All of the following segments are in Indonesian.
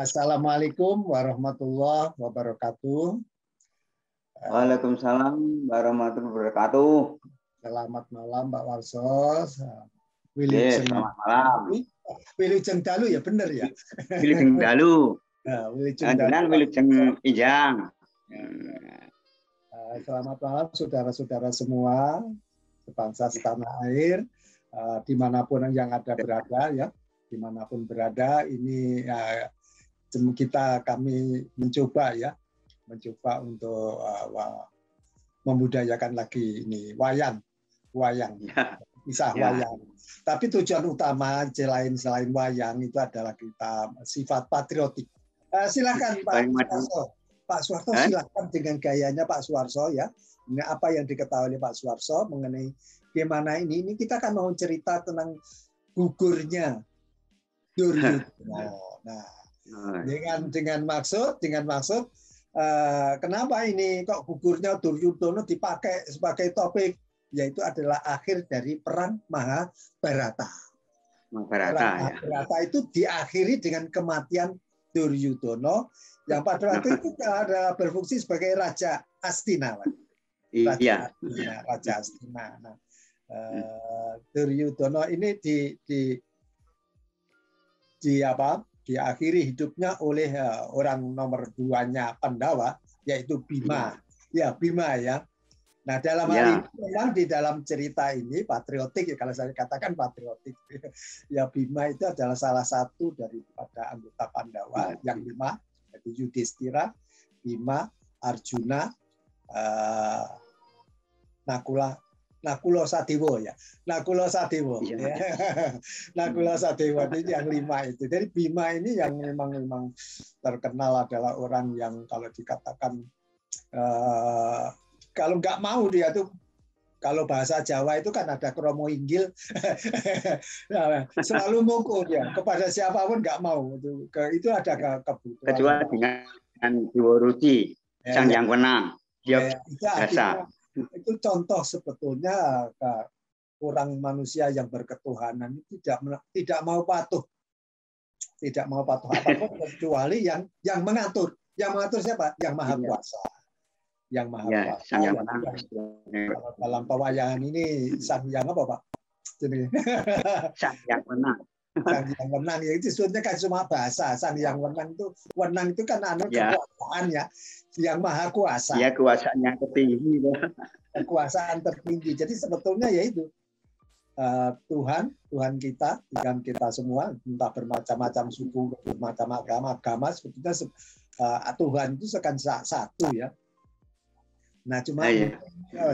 Assalamualaikum warahmatullahi wabarakatuh. Waalaikumsalam warahmatullahi wabarakatuh. Selamat malam Pak Warsos. Yes, selamat malam. Wilujeng Dalu ya benar ya. Wilujeng Dalu. Wilujeng Dalu. Wilujeng Ijang. Selamat malam saudara-saudara semua, sebangsa setanah air, dimanapun yang ada berada ya, dimanapun berada ini kami mencoba untuk membudayakan lagi ini wayang kisah wayang. Tapi tujuan utama selain wayang itu adalah kita sifat patriotik. Silakan Pak Suwarso, silakan dengan gayanya Pak Suwarso ya. Ini apa yang diketahui oleh Pak Suwarso mengenai gimana ini kita kan mau cerita tentang gugurnya Duryudono. Nah, dengan maksud kenapa ini kok gugurnya Duryudono dipakai sebagai topik, yaitu adalah akhir dari perang Mahabharata. Mahabharata itu diakhiri dengan kematian Duryudono yang pada waktu itu ada berfungsi sebagai Raja Astina. Raja Astina. Nah, Duryudono ini diakhiri hidupnya oleh orang nomor 2-nya Pandawa, yaitu Bima. Ya, Bima ya. Nah, dalam hal ini memang di dalam cerita ini patriotik, kalau saya katakan patriotik. Ya, Bima itu adalah salah satu daripada anggota Pandawa yang 5, yaitu Yudhistira, Bima, Arjuna, Nakula Sadewa ya. Nakula Sadewa. Ya. Nakula Sadewa itu yang 5 itu. Jadi Bima ini yang memang terkenal adalah orang yang kalau dikatakan kalau nggak mau dia tuh, kalau bahasa Jawa itu kan ada kromo inggil, selalu mukul ya kepada siapapun nggak mau. Itu ada kebutuhan. Kecuali dengan Dewaruci, sang yang menang. Dia biasa. Itu contoh sebetulnya orang manusia yang berketuhanan tidak mau patuh apapun kecuali yang mengatur. Yang mengatur siapa? Yang Maha Kuasa. Yang Maha Kuasa. Dalam pewayangan ini sang yang apa Pak? Sang yang menang. Sang yang menang ya itu sebetulnya kan cuma bahasa. Sang yang menang itu kan kekuasaan ya. Yang Maha Kuasa. Ya, kuasanya tertinggi. Kekuasaan tertinggi. Jadi sebetulnya yaitu Tuhan kita semua, entah bermacam-macam suku, bermacam agama sebetulnya Tuhan itu sekan satu ya. Nah, cuma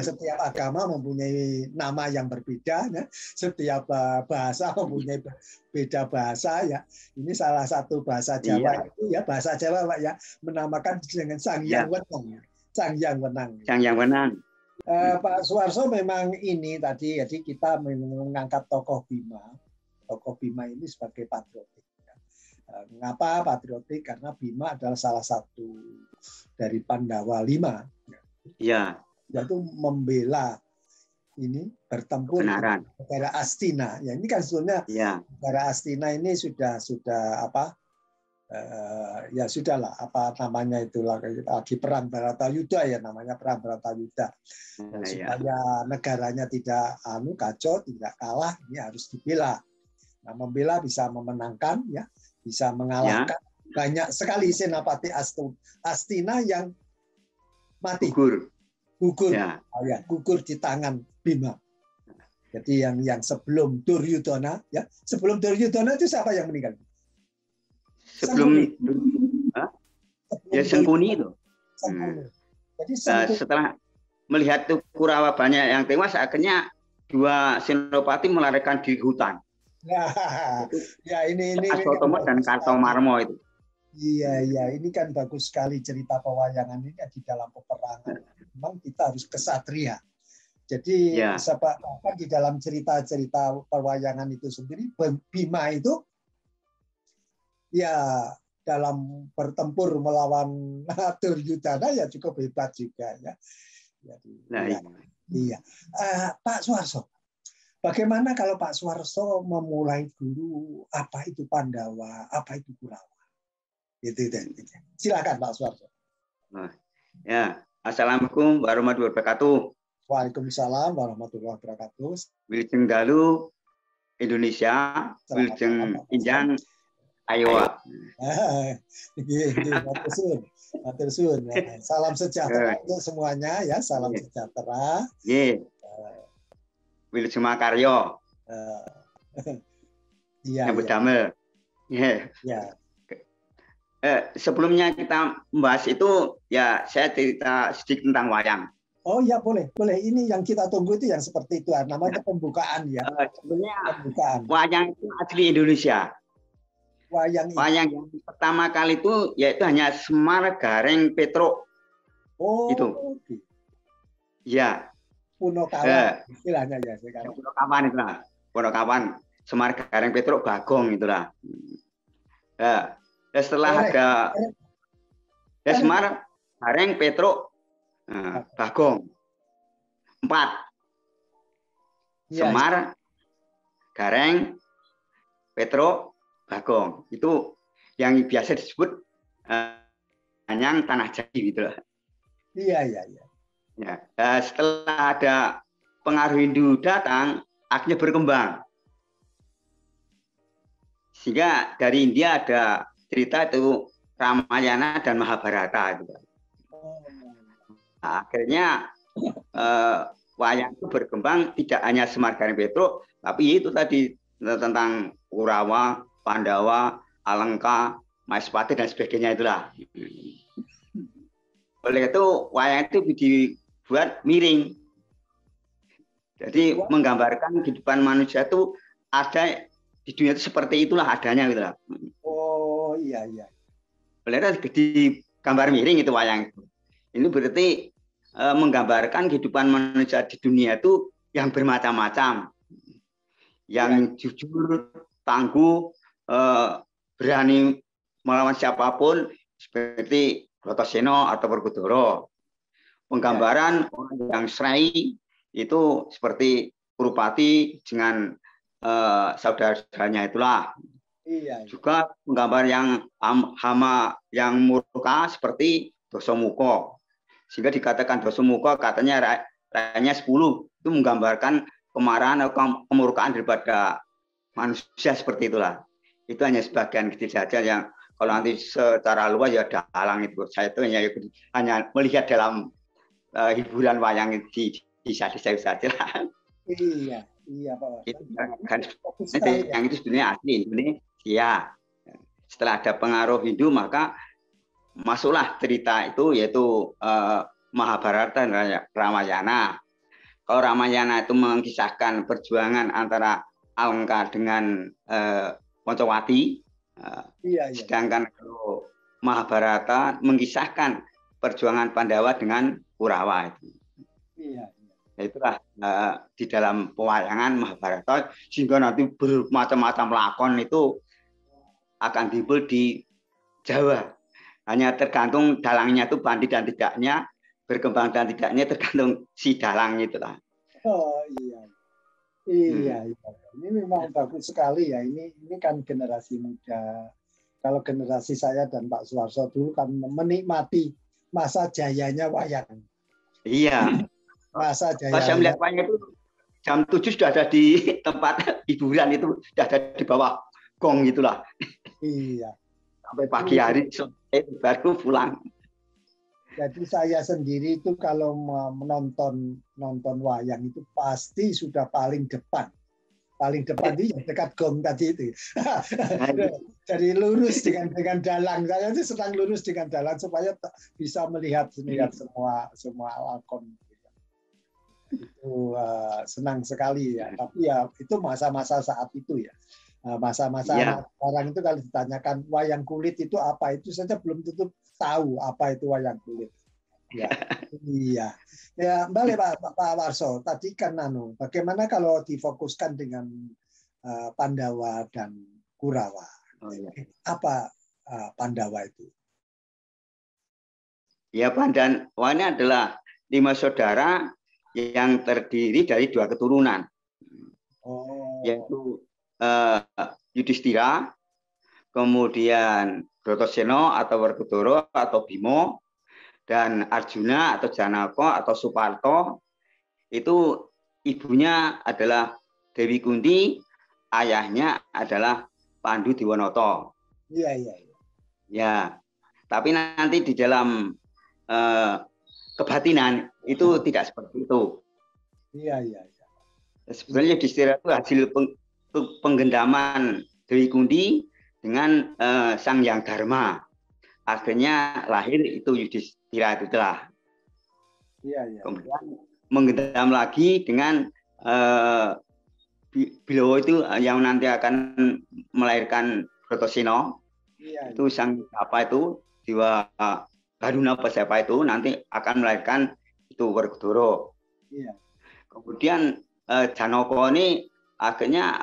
setiap agama mempunyai nama yang berbeda, ya. Setiap bahasa mempunyai beda bahasa, ya. Ini salah satu bahasa Jawa itu ya, bahasa Jawa Pak ya, menamakan dengan Sang Yang Wenang. Sang Yang Wenang. Sang Yang Wenang. Pak Suwarso memang ini tadi, jadi kita mengangkat tokoh Bima. Tokoh Bima ini sebagai patriotik. Mengapa patriotik? Karena Bima adalah salah satu dari Pandawa 5. Ya. Yaitu membela ini bertempur negara Astina. Ya ini kan sebetulnya negara Astina ini sudah apa? Ya sudahlah apa namanya itulah lagi perang Bharatayuddha ya, namanya perang Bharatayuddha. Supaya negaranya tidak kacau, tidak kalah, ini harus dibela. Nah, membela bisa memenangkan ya, bisa mengalahkan. Banyak sekali senapati Astina yang mati, gugur di tangan Bima. Jadi yang sebelum Duryudono ya, sebelum Duryudono itu siapa yang meninggal? Sengkuni itu. Jadi setelah melihat Kurawa banyak yang tewas, akhirnya 2 senopati melarikan di hutan. Ya ini Aswatama dan Kartomarmo itu. Iya, ini kan bagus sekali cerita pewayangan ini di dalam peperangan. Memang kita harus kesatria. Jadi di dalam cerita-cerita pewayangan itu sendiri, Bima itu ya dalam bertempur melawan Duryudono ya cukup hebat juga ya. Jadi, iya. Pak Suwarso, bagaimana kalau Pak Suwarso memulai dulu apa itu Pandawa, apa itu Kurawa? Itu. Silakan Pak Suwarso. Ya, Assalamualaikum warahmatullahi wabarakatuh. Waalaikumsalam warahmatullahi wabarakatuh. Wilujeng dalu Indonesia, wilujeng Injang Iowa. Matur suwun. Salam sejahtera untuk semuanya ya, salam sejahtera. Wilujeng makarya. Iya. Yang berdamel. Ya. Sebelumnya kita membahas itu, ya saya cerita sedikit tentang wayang. Oh ya, boleh. Ini yang kita tunggu itu yang seperti itu, namanya pembukaan ya. Sebenarnya pembukaan. Wayang itu asli Indonesia. Wayang yang pertama kali itu yaitu hanya Semar Gareng Petruk. Oh. Itu. Ya. Punokawan istilahnya ya sekarang. Punokawan itulah. Punokawan, Semar Gareng Petruk Bagong itulah. Setelah ada Semar Gareng Petruk Bagong 4. Semar Gareng Petruk Bagong itu yang biasa disebut Anyang Tanah Jadi gitu loh. Iya. Ya, setelah ada pengaruh Hindu datang, akhirnya berkembang. Sehingga dari India ada cerita itu Ramayana dan Mahabharata gitu. Nah, akhirnya wayang itu berkembang tidak hanya Semar Gareng Petruk, tapi itu tadi tentang Kurawa, Pandawa, Alengka, Maespati dan sebagainya itulah. Oleh itu wayang itu dibuat miring. Jadi menggambarkan kehidupan manusia itu ada di dunia itu seperti itulah adanya gitu lah. Oh iya. Oleh itu di gambar miring itu wayang itu. Ini berarti menggambarkan kehidupan manusia di dunia itu yang bermacam-macam. Yang jujur, tangguh, berani melawan siapapun seperti Bratasena atau Werkudara. Penggambaran orang yang serai itu seperti Kurupati dengan saudara-saudaranya itulah. Juga penggambar yang hama yang murka seperti Dasamuka. Sehingga dikatakan Dasamuka katanya rakyatnya 10 itu menggambarkan kemarahan atau kemurkaan daripada manusia seperti itulah. Itu hanya sebagian kecil saja yang kalau nanti secara luas ya dalang itu. Saya itu hanya melihat dalam hiburan wayang di desa-desa saja. Iya Pak. Yang itu sebenarnya asli Indonesia. Setelah ada pengaruh Hindu maka masuklah cerita itu yaitu Mahabharata dan Ramayana. Kalau Ramayana itu mengisahkan perjuangan antara Alengka dengan Pancawati. Sedangkan kalau Mahabharata mengisahkan perjuangan Pandawa dengan Kurawa itu. Itulah di dalam pewayangan Mahabharata sehingga nanti bermacam-macam lakon itu akan timbul di Jawa. Hanya tergantung dalangnya itu pandai dan tidaknya, berkembang dan tidaknya tergantung si dalang itulah. Oh iya. Ini memang bagus sekali ya. Ini kan generasi muda. Kalau generasi saya dan Pak Suwarso dulu kan menikmati masa jayanya wayang. Iya. Masa jaya. Pas saya melihat wayang itu jam 7 sudah ada di tempat hiburan itu, sudah ada di bawah gong gitulah. Iya. Sampai pagi hari baru pulang. Jadi saya sendiri itu kalau menonton wayang itu pasti sudah paling depan. Paling depan itu yang dekat gong tadi itu. Jadi lurus dengan dalang. Saya itu sedang lurus dengan dalang supaya bisa melihat semua lakon. Itu senang sekali ya. Tapi ya itu masa-masa saat itu ya. Masa-masa orang itu kalau ditanyakan wayang kulit itu apa, itu saja belum tentu tahu apa itu wayang kulit. Ya, iya. Ya, kembali Pak Warso. Tadi kan bagaimana kalau difokuskan dengan Pandawa dan Kurawa? Apa Pandawa itu? Ya, Pandawa ini adalah 5 saudara yang terdiri dari 2 keturunan. Yaitu Yudhistira, kemudian Bratasena atau Werkudara atau Bima, dan Arjuna atau Janaka atau Suparto itu ibunya adalah Dewi Kunti, ayahnya adalah Pandu Diwanata. Iya. Ya, tapi nanti di dalam kebatinan itu tidak seperti itu. Iya. Sebenarnya Yudhistira itu hasil penggendaman Dewi Kunti dengan Sang Hyang Dharma. Akhirnya lahir itu Yudhistira itulah. Iya. Kemudian menggendam lagi dengan Bilowo itu yang nanti akan melahirkan Bratasena. Iya. Itu sang apa itu Dewa Garuna apa siapa itu nanti akan melahirkan itu Werkudara. Iya. Kemudian Janaka ini akhirnya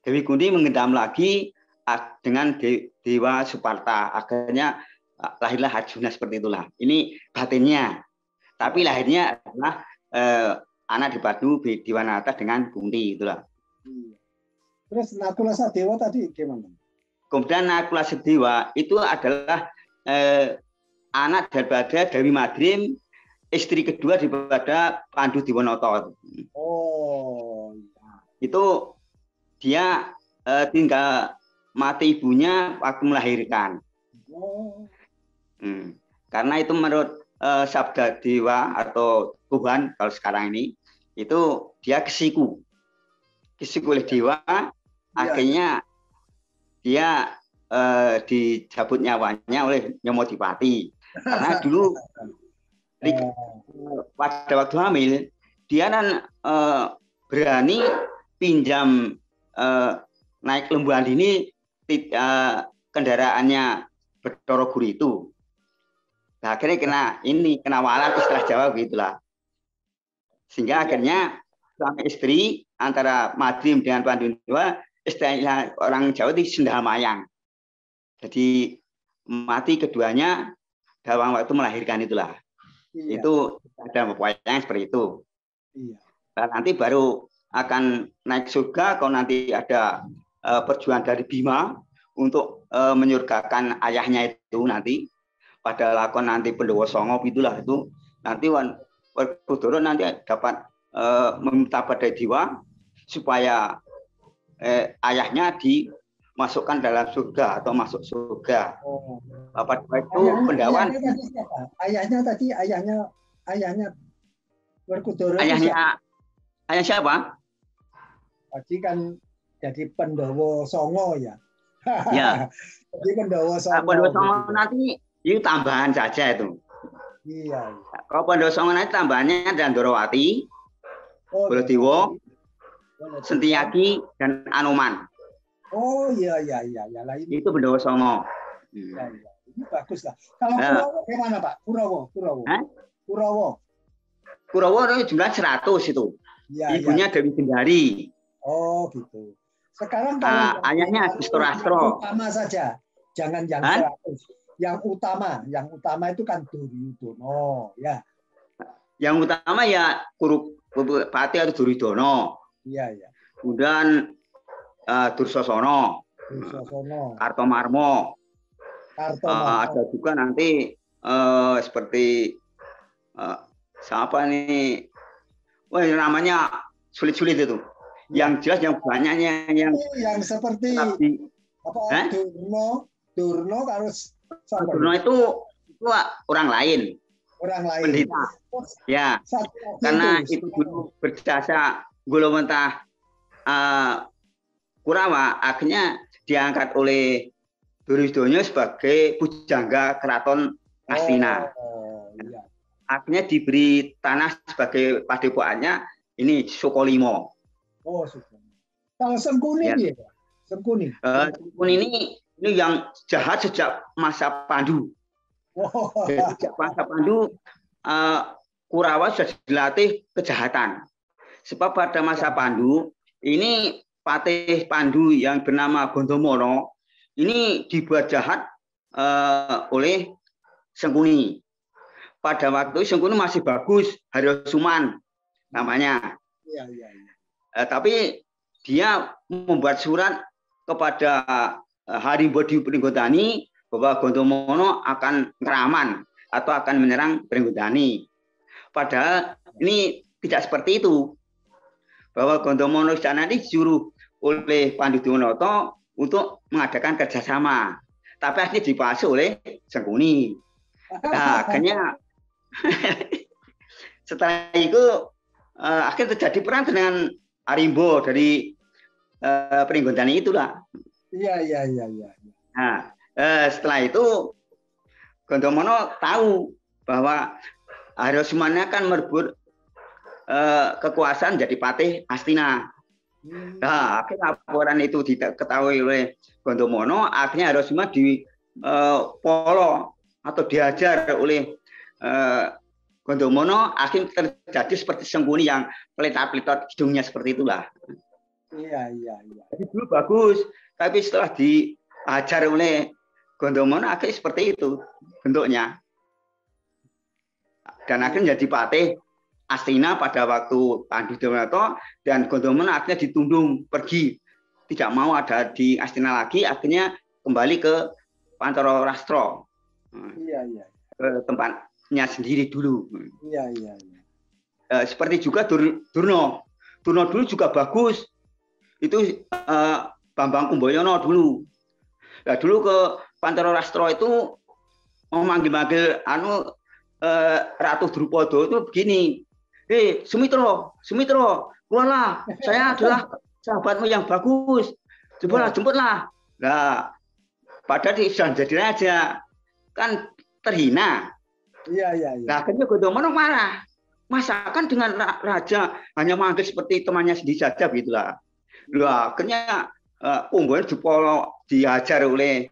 Dewi Kunti menggendam lagi dengan Dewa Suparta. Akhirnya lahirlah Arjuna seperti itulah. Ini batinnya. Tapi lahirnya adalah anak Dipadu Diwanata dengan Kunti itulah. Terus Nakula Sadewa tadi gimana? Kemudian Nakula Sadewa itu adalah anak daripada Dewi Madrim, istri kedua daripada Pandu Diwanata. Oh. Itu dia tinggal mati ibunya waktu melahirkan. Oh. Karena itu menurut sabda dewa atau Tuhan kalau sekarang ini itu dia kesiku oleh dewa. Akhirnya dia dicabut nyawanya oleh Nyomodipati karena dulu pada waktu hamil dia kan berani pinjam naik lembu andini kendaraannya Bathara Guru itu. Nah, akhirnya kena walat istilah Jawa begitulah. Sehingga akhirnya suami istri antara Madrim dengan Pandu istilah orang Jawa itu sendal mayang. Jadi mati keduanya dalam waktu melahirkan itulah. Iya. Itu ada wayang seperti itu. Iya. Dan nanti baru akan naik surga kalau nanti ada perjuangan dari Bima untuk menyurgakan ayahnya itu nanti pada lakon nanti Pandhawa Sanga itulah itu nanti Werkudara nanti dapat meminta pada dewa supaya ayahnya dimasukkan dalam surga atau masuk surga. Pada itu Pendawan ayahnya Werkudara. Ayah siapa? Tadi kan jadi Pandhawa Sanga ya. Ya. Jadi Pandhawa Sanga. Pandhawa Sanga nanti itu tambahan saja itu. Iya. Kalau Pandhawa Sanga nanti tambahannya ada Ndorowati, Baladewa, Sentiyaki dan Anoman. Oh iya. Itu Pandhawa Sanga. Ya. Ini bagus lah. Kalau Kurawa gimana Pak? Kurawa itu jumlah 100 itu. Ya, ibunya ya. Dewi Gendari. Oh gitu. Sekarang kalau ayahnya Agustorastro. Utama saja, jangan yang 100. Yang utama itu kan Duryudono, ya. Yang utama ya Kurupati atau Duryudono. Iya. Kemudian Dursasana, Kartomarma. Ada juga nanti seperti siapa nih? Wah, namanya sulit-sulit itu. Yang jelas yang banyaknya yang seperti apa? Durno harus Durno itu orang lain. Pendeta. Ya. Karena itu dulu berjasa Gulawentah Kurawa akhirnya diangkat oleh Duryudono sebagai pujangga keraton Astina. Iya. Akhirnya diberi tanah sebagai padepokannya ini Sukolimo. Oh, Sukolimo. Kalau Sengkuni ya. Sengkuni. Sengkuni ini yang jahat sejak masa Pandu. Sejak masa Pandu Kurawa sudah dilatih kejahatan. Sebab pada masa Pandu ini Patih Pandu yang bernama Gondomono ini dibuat jahat oleh Sengkuni. Pada waktu Sengkuni masih bagus, Haryosuman namanya. Iya. Tapi dia membuat surat kepada Harimbo di Pringgondani bahwa Gondomono akan ngeraman atau akan menyerang Pringgondani. Padahal ini tidak seperti itu. Bahwa Gondomono sana ini disuruh oleh Pandu Dimonoto untuk mengadakan kerjasama. Tapi akhirnya dipalsu oleh Sengkuni. Nah, akhirnya setelah itu akhirnya terjadi perang dengan Harimbo dari Pringgondani itulah. Iya. Nah, setelah itu Gondomono tahu bahwa Haryosumannya akan merebut kekuasaan jadi patih Astina. Nah, akhirnya laporan itu diketahui oleh Gondomono, akhirnya Haryosuma dipolo atau dihajar oleh Gondomono, akhirnya terjadi seperti Sengkuni yang peletot-peletot hidungnya seperti itulah. Iya. Jadi dulu bagus, tapi setelah dihajar oleh Gondomono akhirnya seperti itu bentuknya. Dan akhirnya jadi patih Astina pada waktu Pandu Dimonoto, dan Gondomono akhirnya ditundung pergi, tidak mau ada di Astina lagi, akhirnya kembali ke Pantoro Rastro. Iya. Ke tempatnya sendiri dulu. Iya. Seperti juga Durno. Durno dulu juga bagus. Itu Bambang Kumboyono dulu. Nah, dulu ke Pantoro Rastro itu mau manggil-manggil Ratu Drupada itu begini. Sumitro, keluarlah. Saya adalah sahabatmu yang bagus. Cobalah, jemputlah. Nah, padahal sudah jadi raja, kan terhina. Iya. Nah, akhirnya Gondomono marah. Masa kan dengan raja hanya manggil seperti temannya sendiri saja, begitulah. Nah, akhirnya Punggono dihajar oleh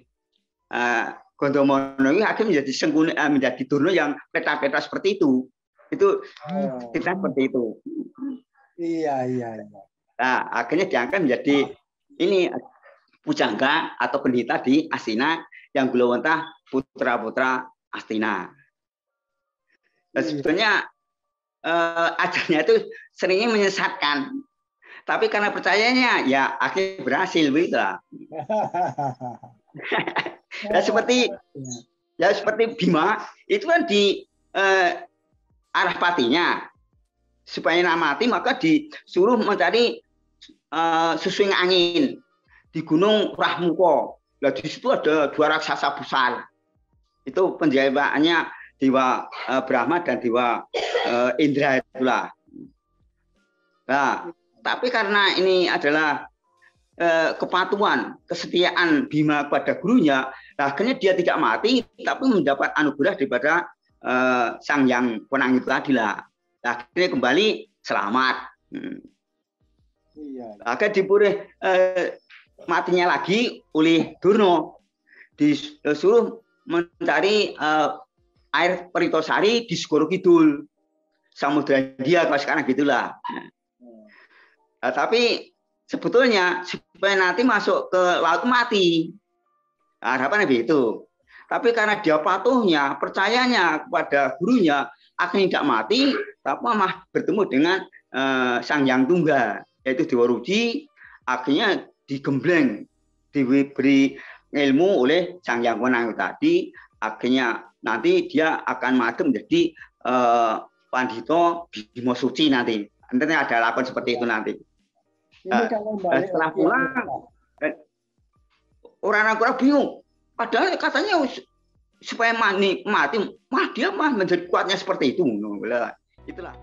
Gondomono, akhirnya menjadi Sengkuni, menjadi Durno yang peta-peta seperti itu. Itu kita seperti itu. Iya. Nah, akhirnya diangkat menjadi ini pujangga atau pendeta di Astina yang Gulawentah putra-putra Astina. Nah, sebetulnya ajarnya itu seringnya menyesatkan, tapi karena percayanya ya akhirnya berhasil begitu. Nah, seperti Bima itu kan di arah patinya, supaya nak mati maka disuruh mencari sesuing angin di Gunung Rahmuko. Nah, di situ ada 2 raksasa besar. Itu penjagaannya Dewa Brahma dan Dewa Indra itulah. Nah, tapi karena ini adalah kepatuhan, kesetiaan Bima kepada gurunya, akhirnya dia tidak mati, tapi mendapat anugerah daripada Sang Yang Wenang itu tadi lah. Akhirnya kembali selamat. Akhirnya dipurih matinya lagi oleh Durno, disuruh mencari air Peritosari di Segoro Kidul, Samudra India kalau sekarang gitulah. Tapi sebetulnya supaya nanti masuk ke laut mati, harapannya begitu. Tapi karena dia patuhnya, percayanya kepada gurunya, akhirnya tidak mati, tapi malah bertemu dengan Sang Yang Tunggal, yaitu Dewa Ruci, akhirnya digembleng, diberi ilmu oleh Sang Yang Wenang tadi, akhirnya nanti dia akan maju menjadi Pandito Bimo Suci nanti. Nanti ada lakon seperti itu nanti. Setelah pulang, orang-orang bingung. Padahal katanya supaya mati, dia menjadi kuatnya seperti itu. Itulah.